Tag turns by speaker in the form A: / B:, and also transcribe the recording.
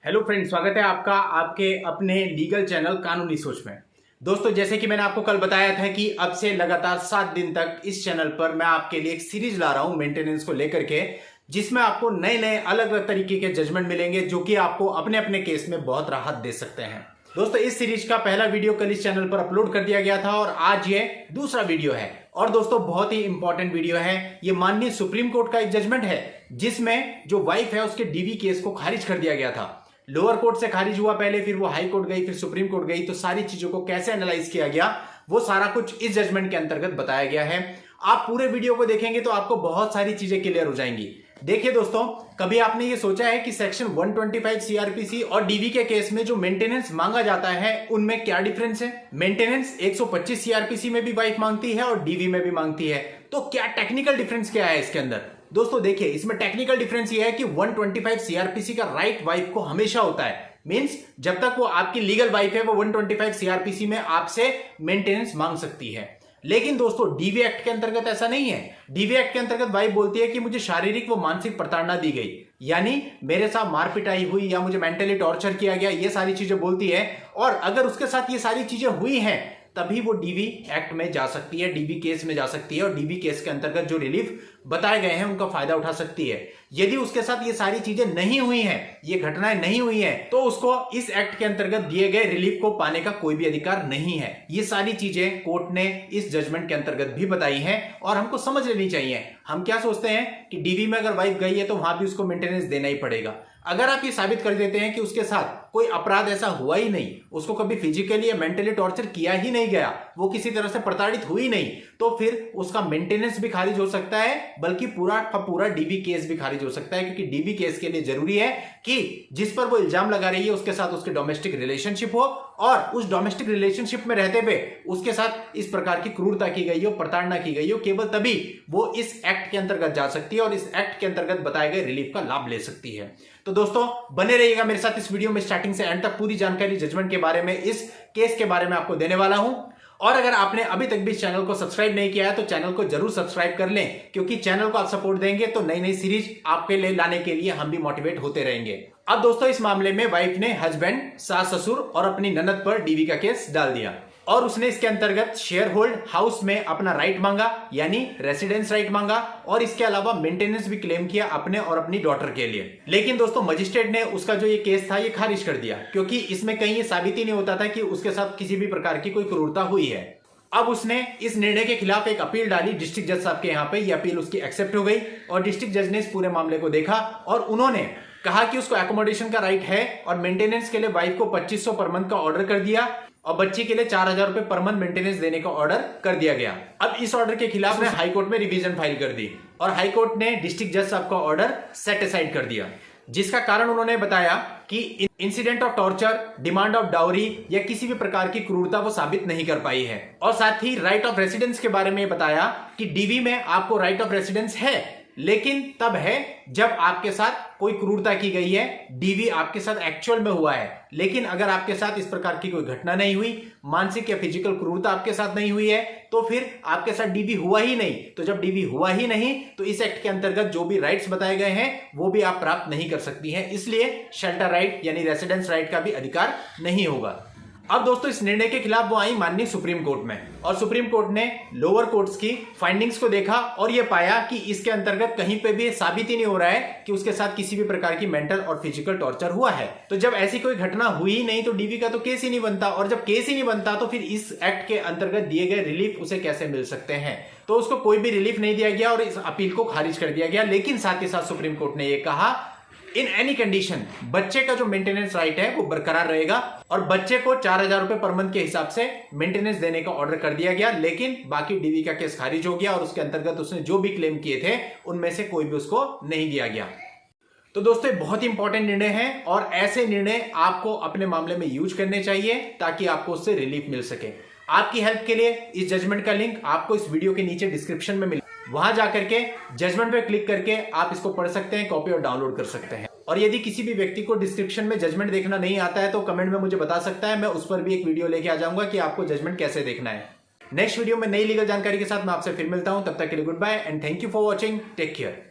A: Hello friends, स्वागत है आपका आपके अपने लीगल चैनल कानूनी सोच में। दोस्तों, जैसे कि मैंने आपको कल बताया था कि अब से लगातार 7 दिन तक इस चैनल पर मैं आपके लिए एक सीरीज ला रहा हूं मेंटेनेंस को लेकर के, जिसमें आपको नए नए अलग अलग तरीके के जजमेंट मिलेंगे जो कि आपको अपने अपने केस में बहुत राहत दे सकते हैं। दोस्तों, इस सीरीज का पहला वीडियो कल इस चैनल पर अपलोड कर दिया गया था और आज ये दूसरा वीडियो है। और दोस्तों, बहुत ही इंपॉर्टेंट वीडियो है। ये माननीय सुप्रीम कोर्ट का एक जजमेंट है जिसमें जो वाइफ है उसके डीवी केस को खारिज कर दिया गया था। लोअर कोर्ट से खारिज हुआ पहले, फिर वो हाई कोर्ट गई, फिर सुप्रीम कोर्ट गई। तो सारी चीजों को कैसे एनालाइज किया गया वो सारा कुछ इस जजमेंट के अंतर्गत बताया गया है। आप पूरे वीडियो को देखेंगे तो आपको बहुत सारी चीजें क्लियर हो जाएंगी। देखिए दोस्तों, कभी आपने ये सोचा है कि सेक्शन 125 सीआरपीसी और डीवी के केस में जो मेंटेनेंस मांगा जाता है उनमें क्या डिफरेंस है? मेंटेनेंस 125 सीआरपीसी में भी वाइफ मांगती है और डीवी में भी मांगती है, तो क्या टेक्निकल डिफरेंस क्या है इसके अंदर? दोस्तों देखिए, इसमें टेक्निकल डिफरेंस ये है कि 125 सीआरपीसी का राइट वाइफ को हमेशा होता है। मींस जब तक वो आपकी लीगल वाइफ है वो 125 सीआरपीसी में आपसे मेंटेनेंस मांग सकती है। लेकिन दोस्तों, डीवी एक्ट के अंतर्गत ऐसा नहीं है। डीवी एक्ट के अंतर्गत वाइफ बोलती है कि मुझे शारीरिक व मानसिक प्रताड़ना दी गई, यानी मेरे साथ मारपिटाई हुई या मुझे मेंटली टॉर्चर किया गया, ये सारी चीजें बोलती है। और अगर उसके साथ ये सारी चीजें हुई हैं तभी वो डीवी एक्ट में जा सकती है, डीवी केस में जा सकती है और डीवी केस के अंतर्गत जो रिलीफ बताए गए हैं उनका फायदा उठा सकती है। यदि उसके साथ ये सारी चीजें नहीं हुई हैं, ये घटनाएं नहीं हुई हैं, तो उसको इस एक्ट के अंतर्गत दिए गए रिलीफ को पाने का कोई भी अधिकार नहीं है। ये सारी चीजें कोर्ट ने इस जजमेंट के अंतर्गत भी बताई हैं और हमको समझ लेनी चाहिए। हम क्या सोचते हैं कि डीवी में अगर वाइफ गई है तो वहां भी उसको मेंटेनेंस देना ही पड़ेगा। अगर आप ये साबित कर देते हैं कि उसके साथ कोई अपराध ऐसा हुआ ही नहीं, उसको कभी फिजिकली या मेंटली टॉर्चर किया ही नहीं गया, वो किसी तरह से प्रताड़ित हुई नहीं, तो फिर उसका मेंटेनेंस भी खारिज हो सकता है, बल्कि पूरा का पूरा डीवी केस भी खारिज हो सकता है। क्योंकि डीवी केस के लिए जरूरी है कि जिस पर वो इल्जाम लगा रही है उसके साथ उसके डोमेस्टिक रिलेशनशिप हो और उस डोमेस्टिक रिलेशनशिप में रहते हुए उसके साथ इस प्रकार की क्रूरता की गई हो, प्रताड़ना की गई हो, केवल तभी वो इस एक्ट के अंतर्गत जा सकती है और इस एक्ट के अंतर्गत बताए गए रिलीफ का लाभ ले सकती है। तो दोस्तों, बने रहिएगा मेरे साथ इस वीडियो में, स्टार्टिंग से एंड तक पूरी जानकारी जजमेंट के बारे में, इस केस के बारे में आपको देने वाला हूं। और अगर आपने अभी तक भी इस चैनल को सब्सक्राइब नहीं किया है तो चैनल को जरूर सब्सक्राइब कर लें, क्योंकि चैनल को आप सपोर्ट देंगे तो नई नई सीरीज आपके लिए लाने के लिए हम भी मोटिवेट होते रहेंगे। अब दोस्तों, इस मामले में वाइफ ने हस्बैंड, सास ससुर और अपनी ननद पर डीवी का केस डाल दिया और उसने इसके अंतर्गत शेयर होल्ड हाउस में अपना राइट मांगा, यानी रेसिडेंस राइट मांगा, और इसके अलावा मेंटेनेंस भी क्लेम किया अपने और अपनी डॉटर के लिए। लेकिन दोस्तों, मजिस्ट्रेट ने उसका जो ये केस था ये खारिज कर दिया, क्योंकि इसमें कहीं ये साबित ही नहीं होता था कि उसके साथ किसी भी प्रकार की कोई क्रूरता हुई है। अब उसने इस निर्णय के खिलाफ एक अपील डाली डिस्ट्रिक्ट जज साहब के यहाँ पे। ये अपील उसकी एक्सेप्ट हो गई और डिस्ट्रिक्ट जज ने इस पूरे मामले को देखा और उन्होंने कहा कि उसको एकोमोडेशन का राइट है और मेंटेनेंस के लिए वाइफ को 2500 पर मंथ का ऑर्डर कर दिया और बच्ची के लिए 4000 रुपए पर मंथ मेंटेनेंस देने का ऑर्डर कर दिया गया। अब इस ऑर्डर के खिलाफ ने हाई कोर्ट में रिवीजन फाइल कर दी और हाई कोर्ट ने डिस्ट्रिक्ट जज साहब का ऑर्डर सेट असाइड कर दिया, जिसका कारण उन्होंने बताया कि incident of torture, demand of dowry या किसी भी प्रकार की क्रूरता वो साबित नहीं कर पाई है। और साथ ही राइट ऑफ रेसिडेंस के बारे में बताया कि डीवी में आपको राइट ऑफ रेसिडेंस है, लेकिन तब है जब आपके साथ कोई क्रूरता की गई है, डीवी आपके साथ एक्चुअल में हुआ है। लेकिन अगर आपके साथ इस प्रकार की कोई घटना नहीं हुई, मानसिक या फिजिकल क्रूरता आपके साथ नहीं हुई है, तो फिर आपके साथ डीवी हुआ ही नहीं। तो जब डीवी हुआ ही नहीं तो इस एक्ट के अंतर्गत जो भी राइट्स बताए गए हैं वो भी आप प्राप्त नहीं कर सकती हैं। इसलिए शेल्टर राइट यानी रेसिडेंस राइट का भी अधिकार नहीं होगा। अब दोस्तों, इस निर्णय के खिलाफ वो आई माननीय सुप्रीम कोर्ट में और सुप्रीम कोर्ट ने लोअर कोर्ट्स की फाइंडिंग्स को देखा और ये पाया कि इसके अंतर्गत कहीं पे भी साबित ही नहीं हो रहा है कि उसके साथ किसी भी प्रकार की मेंटल और फिजिकल टॉर्चर हुआ है। तो जब ऐसी कोई घटना हुई ही नहीं तो डीवी का तो केस ही नहीं बनता, और जब केस ही नहीं बनता तो फिर इस एक्ट के अंतर्गत दिए गए रिलीफ उसे कैसे मिल सकते हैं? तो उसको कोई भी रिलीफ नहीं दिया गया और इस अपील को खारिज कर दिया गया। लेकिन साथ ही साथ सुप्रीम कोर्ट ने यह कहा इन एनी कंडीशन बच्चे का जो मेंटेनेंस राइट है वो बरकरार रहेगा और बच्चे को 4000 रुपए पर मंथ के हिसाब से मेंटेनेंस देने का ऑर्डर कर दिया गया। लेकिन बाकी डीवी का केस खारिज हो गया और उसके अंतर्गत उसने जो भी क्लेम किए थे उनमें से कोई भी उसको नहीं दिया गया। तो दोस्तों, बहुत ही इंपॉर्टेंट निर्णय है और ऐसे निर्णय आपको अपने मामले में यूज करने चाहिए ताकि आपको उससे रिलीफ मिल सके। आपकी हेल्प के लिए इस जजमेंट का लिंक आपको इस वीडियो के नीचे डिस्क्रिप्शन में मिले, वहां जाकर के जजमेंट पे क्लिक करके आप इसको पढ़ सकते हैं, कॉपी और डाउनलोड कर सकते हैं। और यदि किसी भी व्यक्ति को डिस्क्रिप्शन में जजमेंट देखना नहीं आता है तो कमेंट में मुझे बता सकता है, मैं उस पर भी एक वीडियो लेके आ जाऊंगा कि आपको जजमेंट कैसे देखना है। नेक्स्ट वीडियो में नई लीगल जानकारी के साथ मैं आपसे फिर मिलता हूं, तब तक के लिए goodbye and thank you for watching, take care.